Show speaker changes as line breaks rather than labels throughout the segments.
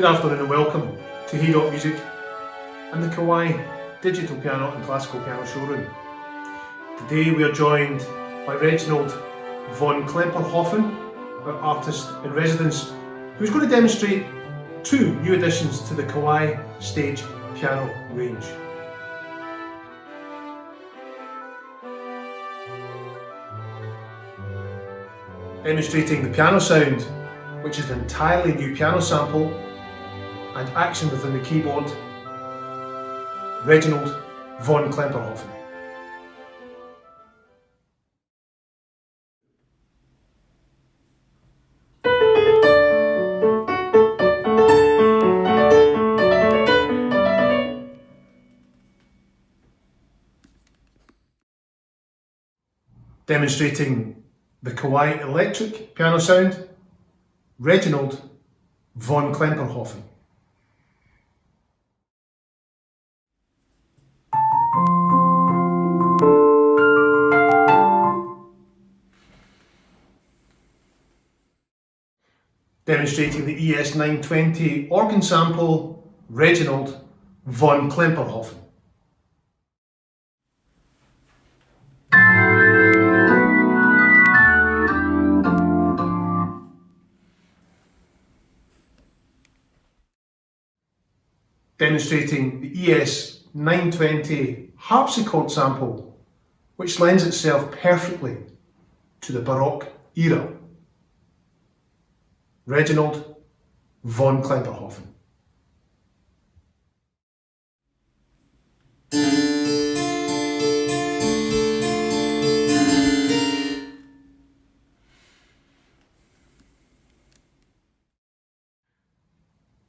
Good afternoon and welcome to Haydock Music and the Kawai Digital Piano and Classical Piano Showroom. Today we are joined by Reginald von Clemperhofen, our artist in residence, who's going to demonstrate two new additions to the Kawai stage piano range. Demonstrating the piano sound, which is an entirely new piano sample and action within the keyboard, Reginald von Clemperhofen. Demonstrating the Kawai electric piano sound, Reginald von Clemperhofen. Demonstrating the ES920 organ sample, Reginald von Clemperhofen. Demonstrating the ES920 harpsichord sample, which lends itself perfectly to the Baroque era, Reginald von Clemperhofen.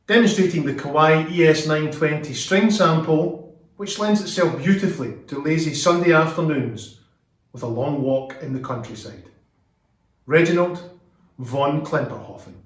Demonstrating the Kawai ES920 string sample, which lends itself beautifully to lazy Sunday afternoons with a long walk in the countryside, Reginald von Clemperhofen.